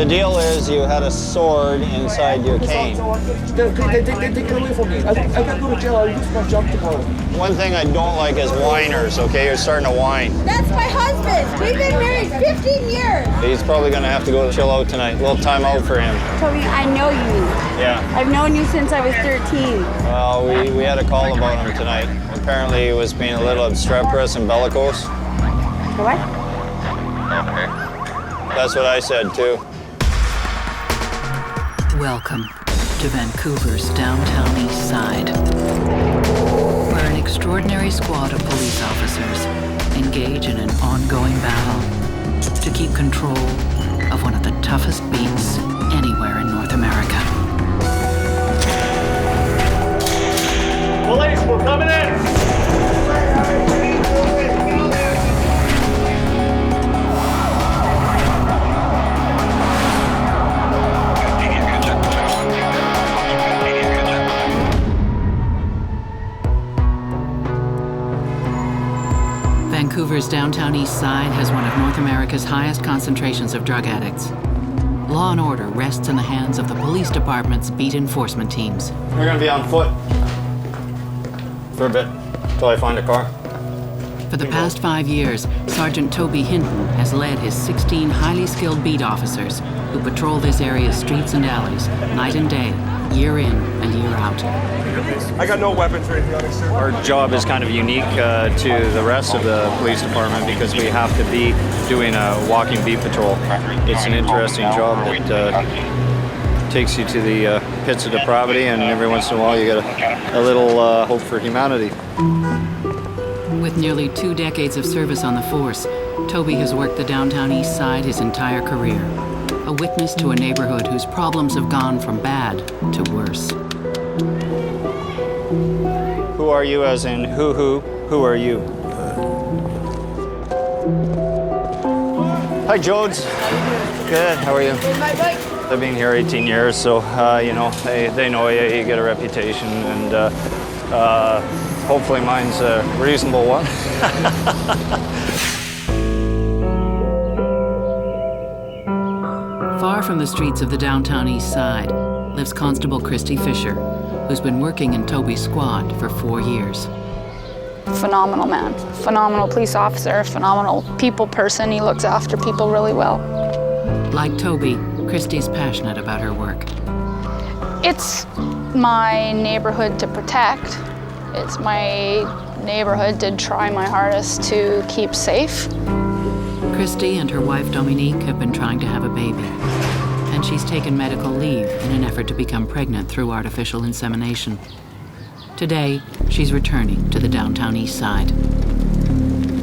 The deal is you had a sword inside your cane. They take it away from me. I can go to jail. I'll lose my job tomorrow. One thing I don't like is whiners, okay? You're starting to whine. That's my husband. We've been married 15 years. He's probably going to have to go chill out tonight. A little time out for him. Toby, I know you. Yeah. I've known you since I was 13. Well, we had a call about him tonight. Apparently he was being a little obstreperous and bellicose. What? Okay. That's what I said, too. Welcome to Vancouver's downtown east side, where an extraordinary squad of police officers engage in an ongoing battle to keep control of one of the toughest beats anywhere in North America. Police, we're coming in! Vancouver's downtown east side has one of North America's highest concentrations of drug addicts. Law and order rests in the hands of the police department's beat enforcement teams. We're going to be on foot for a bit until I find a car. For the past 5 years, Sergeant Toby Hinton has led his 16 highly skilled beat officers who patrol this area's streets and alleys, night and day, year in and year out. I got no weapons or anything on it, sir. Our job is kind of unique to the rest of the police department because we have to be doing a walking beat patrol. It's an interesting job that takes you to the pits of depravity, and every once in a while you get a little hope for humanity. With nearly 2 decades of service on the force, Toby has worked the downtown east side his entire career. A witness to a neighborhood whose problems have gone from bad to worse. Who are you as in who are you? Hi, Jodes. Good, how are you? I've been here 18 years, so, you know, they know you get a reputation, and hopefully mine's a reasonable one. Far from the streets of the downtown east side lives Constable Kristie Fisher, who's been working in Toby's squad for 4 years. Phenomenal man, phenomenal police officer, phenomenal people person. He looks after people really well. Like Toby, Kristie's passionate about her work. It's my neighborhood to protect. It's my neighborhood to try my hardest to keep safe. Kristie and her wife Dominique have been trying to have a baby, and she's taken medical leave in an effort to become pregnant through artificial insemination. Today, she's returning to the downtown east side.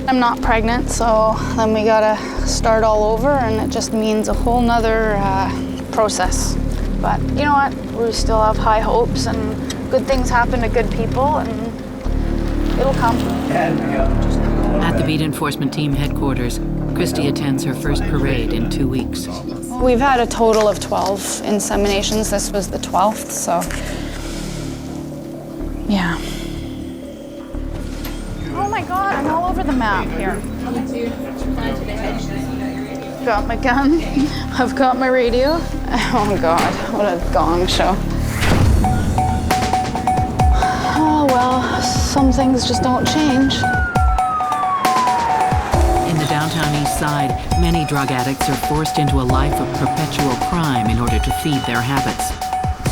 I'm not pregnant, so then we gotta start all over, and it just means a whole nother process. But you know what? We still have high hopes, and good things happen to good people, and it'll come. At the beat enforcement team headquarters, Kristie attends her first parade in 2 weeks. We've had a total of 12 inseminations. This was the 12th, so yeah. Oh my God, I'm all over the map here. Got my gun, I've got my radio. Oh God, what a gong show. Oh well, some things just don't change. In the downtown east side, many drug addicts are forced into a life of perpetual crime in order to feed their habits.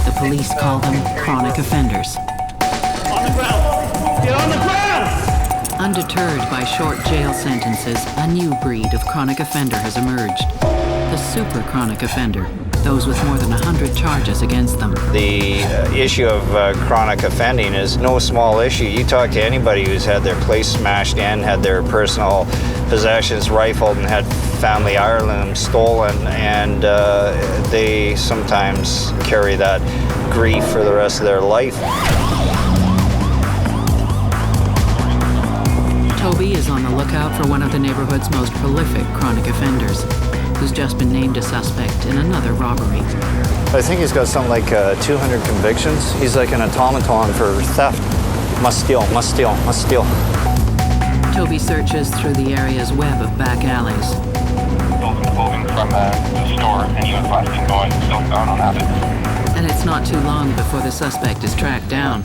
The police call them chronic offenders. On the ground! Get on the ground! Undeterred by short jail sentences, a new breed of chronic offender has emerged. The super chronic offender, those with more than 100 charges against them. The issue of chronic offending is no small issue. You talk to anybody who's had their place smashed in, had their personal possessions rifled, and had family heirlooms stolen, and they sometimes carry that grief for the rest of their life. Toby is on the lookout for one of the neighborhood's most prolific chronic offenders, who's just been named a suspect in another robbery. I think he's got something like 200 convictions. He's like an automaton for theft. Must steal, must steal, must steal. Toby searches through the area's web of back alleys. Moving from the store, and you advise And it's not too long before the suspect is tracked down.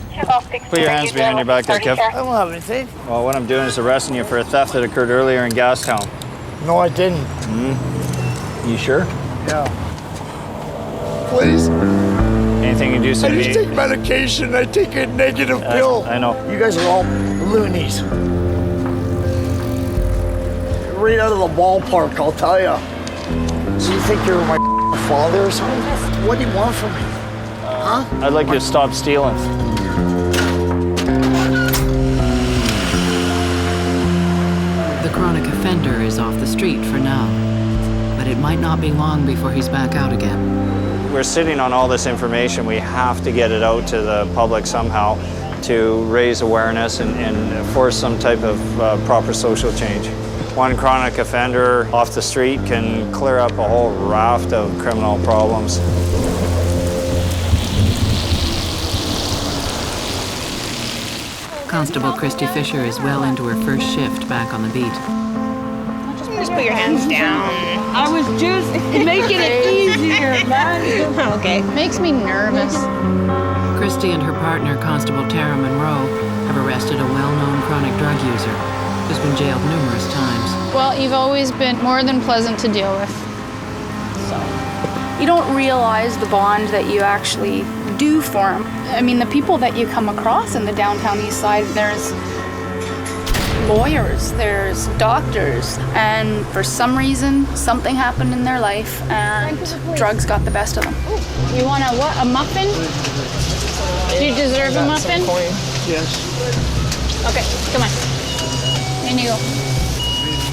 Put your hands behind your back there, Kev. I don't have anything. Well, what I'm doing is arresting you for a theft that occurred earlier in Gastown. No, I didn't. You sure? Yeah. Please. Anything you do I so just take medication. I take a negative pill. I know. You guys are all loonies. Right out of the ballpark, I'll tell you. So you think you're my father or something? What do you want from me? Huh? I'd like you to stop stealing. The chronic offender is off the street for now, but it might not be long before he's back out again. We're sitting on all this information. We have to get it out to the public somehow to raise awareness and force some type of proper social change. One chronic offender off the street can clear up a whole raft of criminal problems. Constable Kristie Fisher is well into her first shift back on the beat. Just put your hands down. I was just making it easier, man. Okay. Makes me nervous. Kristie and her partner, Constable Tara Monroe, have arrested a well-known chronic drug user who's been jailed numerous times. Well, you've always been more than pleasant to deal with. You don't realize the bond that you actually do form. I mean, the people that you come across in the downtown east side, there's lawyers, there's doctors, and for some reason, something happened in their life and drugs got the best of them. You want a what? A muffin? Do you deserve a muffin? Yes. Okay, come on. In you go.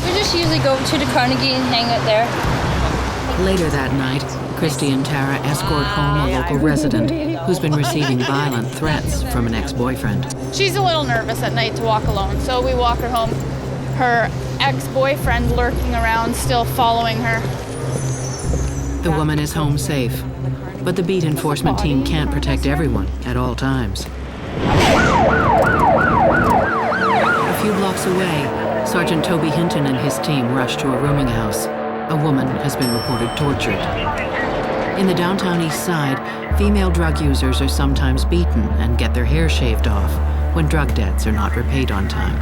We just usually go to the Carnegie and hang out there. Later that night, Kristie and Tara escort home a local resident who's been receiving violent threats from an ex-boyfriend. She's a little nervous at night to walk alone, so we walk her home. Her ex-boyfriend lurking around, still following her. The woman is home safe, but the beat enforcement team can't protect everyone at all times. A few blocks away, Sergeant Toby Hinton and his team rush to a rooming house. A woman has been reported tortured. In the downtown east side, female drug users are sometimes beaten and get their hair shaved off when drug debts are not repaid on time.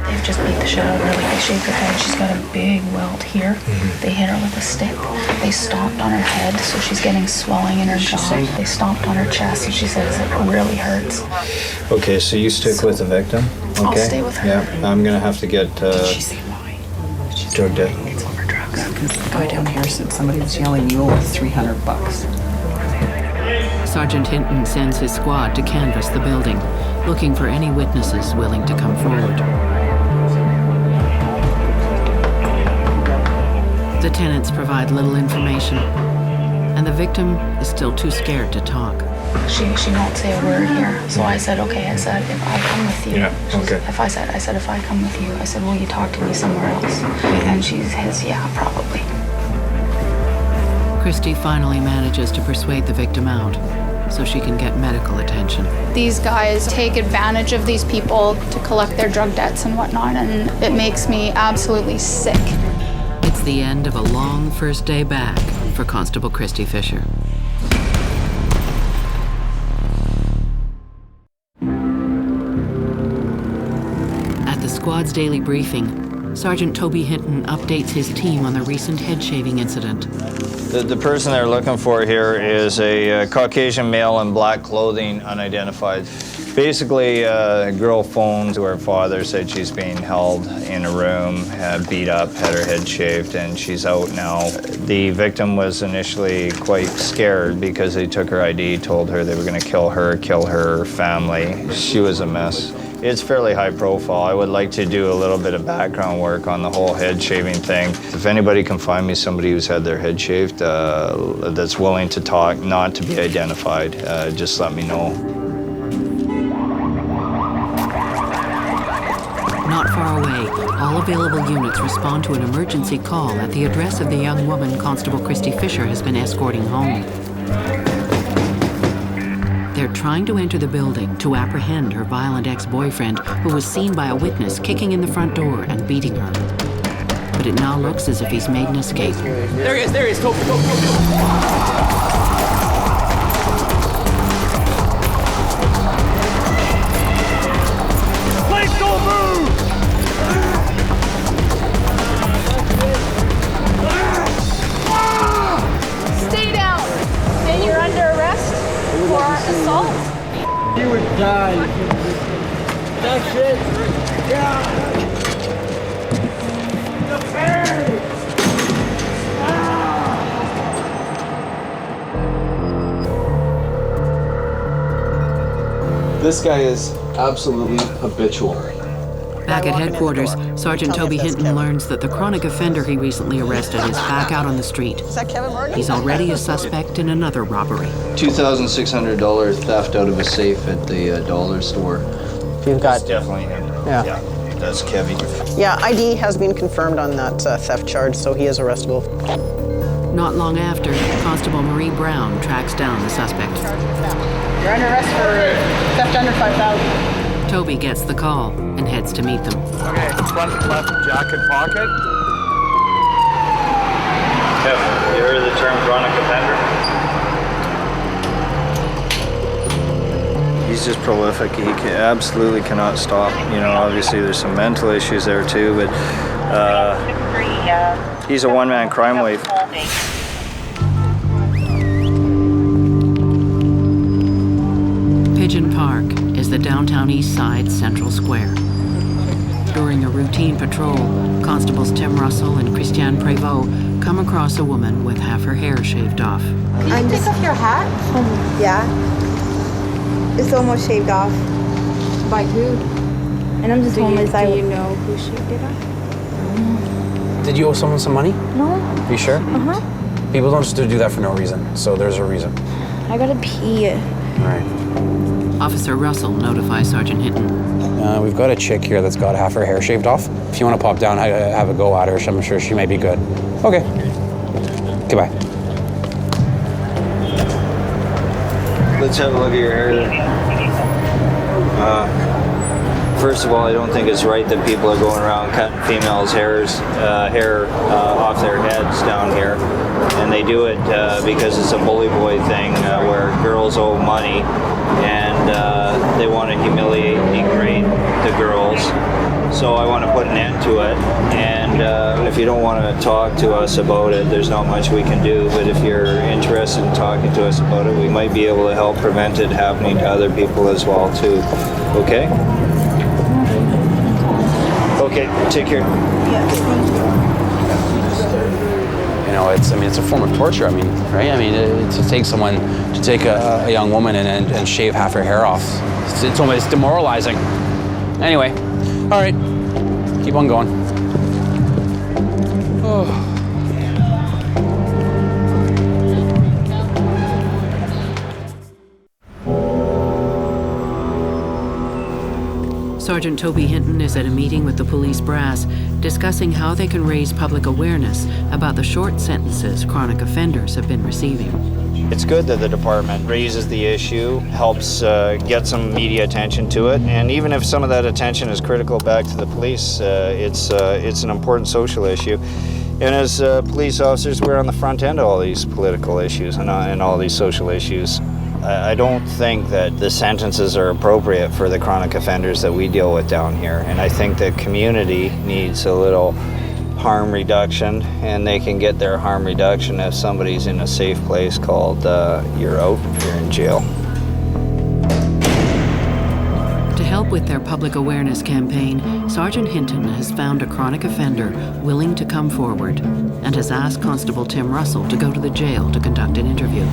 They've just beat the shit out of her. Like, they shaved her head. She's got a big welt here. They hit her with a stick. They stomped on her head, so she's getting swelling in her jaw. They stomped on her chest, and she says it really hurts. Okay, so you stick with the victim, okay? I'll stay with her. Yeah, I'm gonna have to get Did she say why? She's drug debt. It's over drugs. Because the guy down here said somebody was yelling, you owe us $300. Sergeant Hinton sends his squad to canvass the building, looking for any witnesses willing to come forward. The tenants provide little information, and the victim is still too scared to talk. She won't say a word here. So I said, okay, I said, if I come with you. Yeah, okay. If I said, if I come with you, I said, will you talk to me somewhere else? And she says, yeah, probably. Kristie finally manages to persuade the victim out so she can get medical attention. These guys take advantage of these people to collect their drug debts and whatnot, and it makes me absolutely sick. It's the end of a long first day back for Constable Kristie Fisher. At the squad's daily briefing, Sergeant Toby Hinton updates his team on the recent head shaving incident. The person they're looking for here is a Caucasian male in black clothing, unidentified. Basically, a girl phoned to her father, said she's being held in a room, beat up, had her head shaved, and she's out now. The victim was initially quite scared because they took her ID, told her they were going to kill her family. She was a mess. It's fairly high profile. I would like to do a little bit of background work on the whole head shaving thing. If anybody can find me somebody who's had their head shaved that's willing to talk, not to be identified, just let me know. Not far away, all available units respond to an emergency call at the address of the young woman Constable Kristie Fisher has been escorting home. They're trying to enter the building to apprehend her violent ex-boyfriend, who was seen by a witness kicking in the front door and beating her. But it now looks as if he's made an escape. There he is, Toby. Stay down. And you're under arrest for assault. You would die. That's it. Yeah. This guy is absolutely habitual. Back at headquarters, Sergeant Toby Hinton learns that the chronic offender he recently arrested is back out on the street. Is that Kevin Morgan? He's already a suspect in another robbery. $2,600 theft out of a safe at the dollar store. You've got, It's definitely him. Yeah. That's Kevin. yeah, ID has been confirmed on that theft charge, so he is arrestable. Not long after, Constable Marie Brown tracks down the suspect. You're under arrest for theft under 5,000. Toby gets the call and heads to meet them. Okay, front left jacket pocket. Kevin, you heard the term chronic offender? He's just prolific. He absolutely cannot stop. You know, obviously there's some mental issues there too, but he's a one-man crime wave. Pigeon Park is the downtown east side central square. During a routine patrol, Constables Tim Russell and Christiane Prévost come across a woman with half her hair shaved off. Can you take off your hat? Yeah. It's almost shaved off. By who? And I'm just homeless. Do you know who shaved it off? Did you owe someone some money? No. Are you sure? Uh-huh. People don't just do that for no reason, so there's a reason. I gotta pee. All right. Officer Russell notifies Sergeant Hinton. We've got a chick here that's got half her hair shaved off. If you want to pop down, have a go at her. I'm sure she might be good. Okay. Goodbye. Let's have a look at your hair. First of all, I don't think it's right that people are going around cutting females' hair off their heads down here. And they do it because it's a bully boy thing where girls owe money and they want to humiliate and degrade the girls. So I want to put an end to it. And if you don't want to talk to us about it, there's not much we can do. But if you're interested in talking to us about it, we might be able to help prevent it happening to other people as well too. Okay? Okay, take care. You know, it's a form of torture. Right? To take someone, to take a young woman and shave half her hair off, it's almost demoralizing. Anyway, all right, keep on going. Oh. Sergeant Toby Hinton is at a meeting with the police brass discussing how they can raise public awareness about the short sentences chronic offenders have been receiving. It's good that the department raises the issue, helps get some media attention to it, and even if some of that attention is critical back to the police, it's an important social issue. And as police officers, we're on the front end of all these political issues and all these social issues. I don't think that the sentences are appropriate for the chronic offenders that we deal with down here. And I think the community needs a little harm reduction, and they can get their harm reduction if somebody's in a safe place called you're out if you're in jail. To help with their public awareness campaign, Sergeant Hinton has found a chronic offender willing to come forward and has asked Constable Tim Russell to go to the jail to conduct an interview.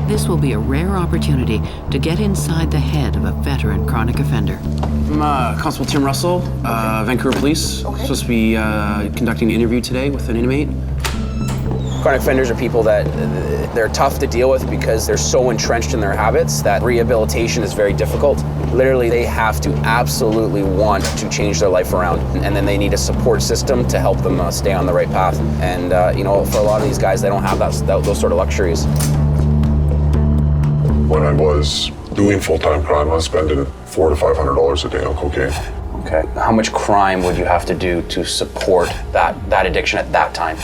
This will be a rare opportunity to get inside the head of a veteran chronic offender. I'm Constable Tim Russell, Vancouver Police. Okay. Supposed to be conducting an interview today with an inmate. Chronic offenders are people that they're tough to deal with because they're so entrenched in their habits that rehabilitation is very difficult. Literally, they have to absolutely want to change their life around, and then they need a support system to help them stay on the right path. And for a lot of these guys, they don't have those sort of luxuries. When I was doing full-time crime, I was spending $400 to $500 a day on cocaine. Okay. How much crime would you have to do to support that addiction at that time?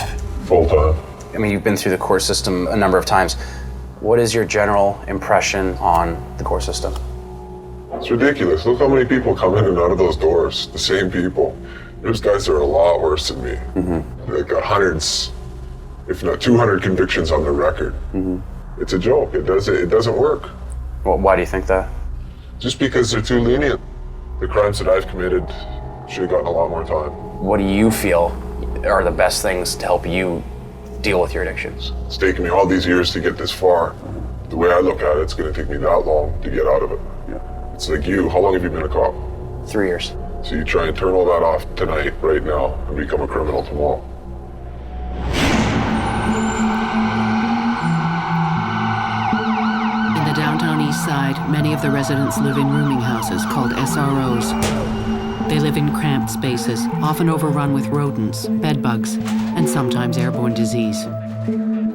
Full-time. You've been through the court system a number of times. What is your general impression on the court system? It's ridiculous. Look how many people come in and out of those doors. The same people. There's guys that are a lot worse than me. Like hundreds, if not 200 convictions on their record. It's a joke. It doesn't work. Well, why do you think that? Just because they're too lenient. The crimes that I've committed should have gotten a lot more time. What do you feel are the best things to help you deal with your addictions? It's taken me all these years to get this far. The way I look at it, it's going to take me that long to get out of it. It's like you. How long have you been a cop? 3 years. So you try and turn all that off tonight, right now, and become a criminal tomorrow. In the downtown east side, many of the residents live in rooming houses called SROs. They live in cramped spaces, often overrun with rodents, bedbugs, and sometimes airborne disease.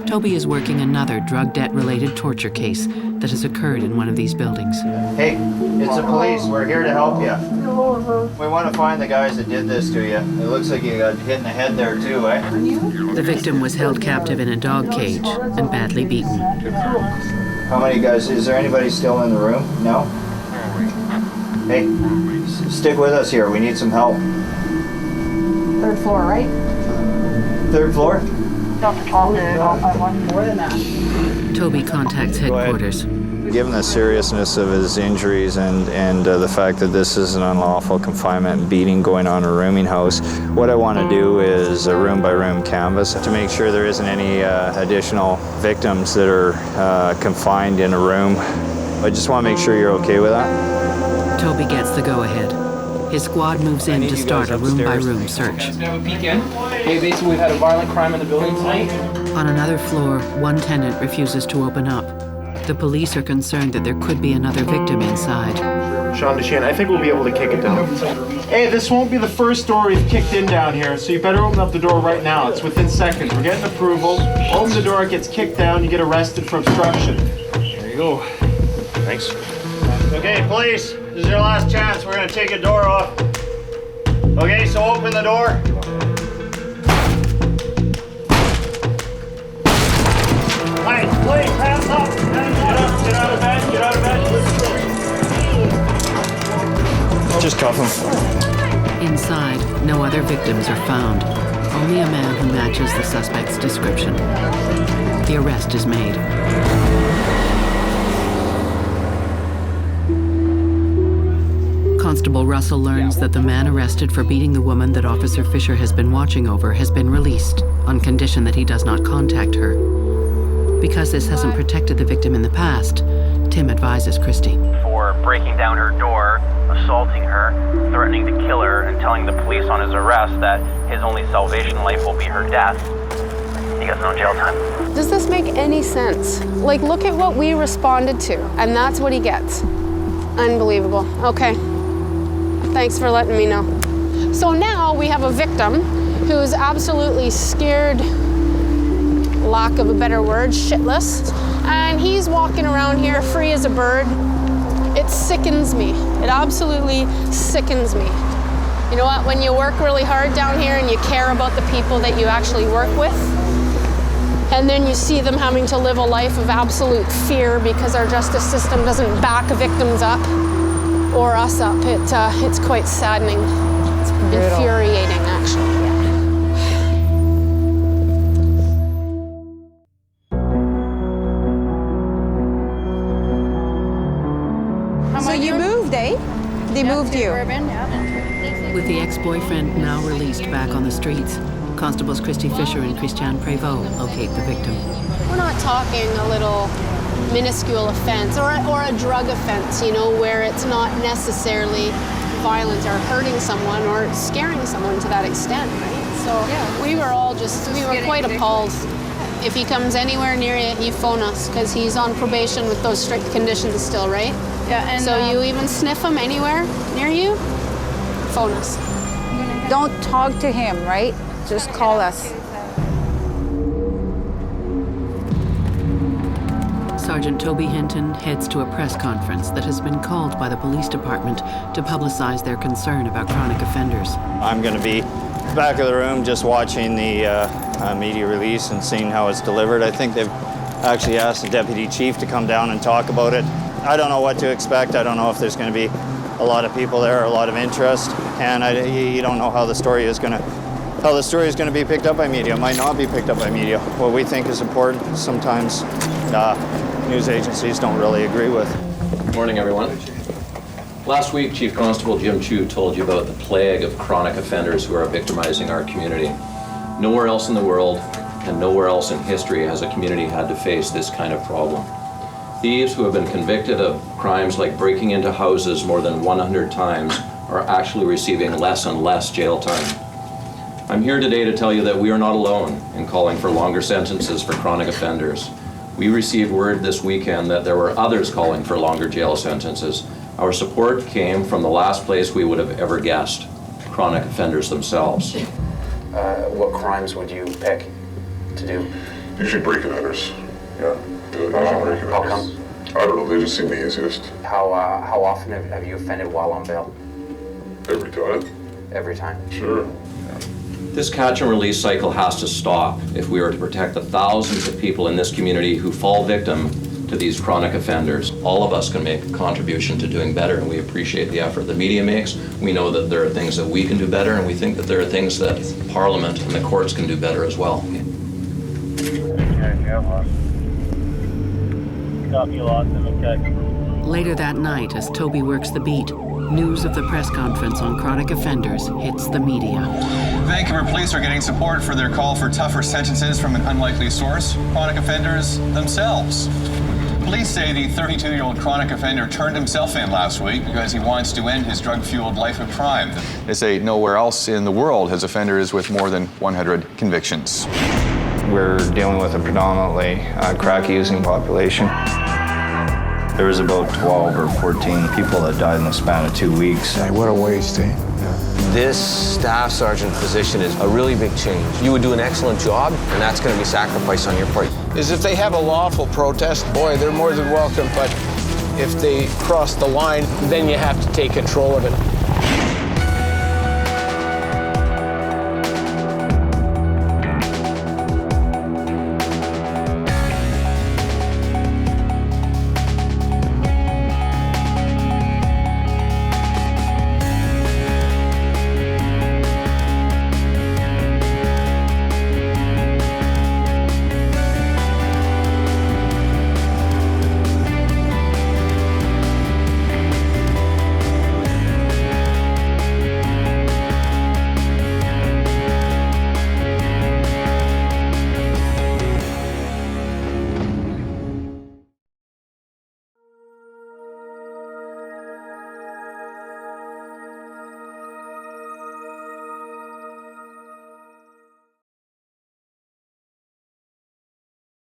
Toby is working another drug debt-related torture case that has occurred in one of these buildings. Hey, it's the police. We're here to help you. We want to find the guys that did this to you. It looks like you got hit in the head there too, eh? The victim was held captive in a dog cage and badly beaten. How many guys? Is there anybody still in the room? No? Hey, stick with us here. We need some help. 3rd floor, right? 3rd floor? More than that. Toby contacts headquarters. Given the seriousness of his injuries and the fact that this is an unlawful confinement and beating going on in a rooming house, what I want to do is a room-by-room canvass to make sure there isn't any additional victims that are confined in a room. I just want to make sure you're okay with that. Toby gets the go-ahead. His squad moves in to start a room-by-room search. Have a peek in. Hey, basically we've had a violent crime in the building tonight. On another floor, one tenant refuses to open up. The police are concerned that there could be another victim inside. Sean DeShane, I think we'll be able to kick it down. Hey, this won't be the first door we've kicked in down here, so you better open up the door right now. It's within seconds. We're getting approval. Open the door, it gets kicked down, you get arrested for obstruction. There you go. Thanks. Okay, police, this is your last chance. We're going to take a door off. Okay, so open the door. Hey, please, hands up. Get out of bed, get out of bed. Just cuff him. Inside, no other victims are found. Only a man who matches the suspect's description. The arrest is made. Constable Russell learns that the man arrested for beating the woman that Officer Fisher has been watching over has been released on condition that he does not contact her. Because this hasn't protected the victim in the past, Tim advises Kristie. For breaking down her door, assaulting her, threatening to kill her, and telling the police on his arrest that his only salvation in life will be her death, he gets no jail time. Does this make any sense? Like, look at what we responded to, and that's what he gets. Unbelievable. Okay. Thanks for letting me know. So now we have a victim who's absolutely scared, lack of a better word, shitless, and he's walking around here free as a bird. It sickens me. It absolutely sickens me. You know what? When you work really hard down here and you care about the people that you actually work with, and then you see them having to live a life of absolute fear because our justice system doesn't back victims up or us up, it's quite saddening. It's infuriating, actually. So you moved, eh? They moved you. With the ex-boyfriend now released back on the streets, Constables Kristie Fisher and Christian Prévost locate the victim. We're not talking a little minuscule offense or a drug offense, you know, where it's not necessarily violent or hurting someone or scaring someone to that extent, right? So yeah, we were all we were quite appalled. If he comes anywhere near you, you phone us, because he's on probation with those strict conditions still, right? Yeah, and so you even sniff him anywhere near you, phone us. Don't talk to him, right? Just call us. Sergeant Toby Hinton heads to a press conference that has been called by the police department to publicize their concern about chronic offenders. I'm going to be back of the room just watching the media release and seeing how it's delivered. I think they've actually asked the deputy chief to come down and talk about it. I don't know what to expect. I don't know if there's going to be a lot of people there, or a lot of interest, and you don't know how the story is going to be picked up by media. It might not be picked up by media. What we think is important, sometimes news agencies don't really agree with. Good morning, everyone. Last week, Chief Constable Jim Chu told you about the plague of chronic offenders who are victimizing our community. Nowhere else in the world and nowhere else in history has a community had to face this kind of problem. Thieves who have been convicted of crimes like breaking into houses more than 100 times are actually receiving less and less jail time. I'm here today to tell you that we are not alone in calling for longer sentences for chronic offenders. We received word this weekend that there were others calling for longer jail sentences. Our support came from the last place we would have ever guessed, chronic offenders themselves. What crimes would you pick to do? Usually breaking enters. Yeah. How come? I don't know, they just seem the easiest. How often have you offended while on bail? Every time. Every time? Sure. This catch and release cycle has to stop if we are to protect the thousands of people in this community who fall victim to these chronic offenders. All of us can make a contribution to doing better, and we appreciate the effort the media makes. We know that there are things that we can do better, and we think that there are things that Parliament and the courts can do better as well. Later that night, as Toby works the beat, news of the press conference on chronic offenders hits the media. Vancouver police are getting support for their call for tougher sentences from an unlikely source, chronic offenders themselves. Police say the 32-year-old chronic offender turned himself in last week because he wants to end his drug-fueled life of crime. They say nowhere else in the world has offenders with more than 100 convictions. We're dealing with a predominantly crack-using population. There was about 12 or 14 people that died in the span of 2 weeks. What a waste, eh? This staff sergeant position is a really big change. You would do an excellent job, and that's going to be sacrifice on your part. Is if they have a lawful protest, boy, they're more than welcome, but if they cross the line, then you have to take control of it.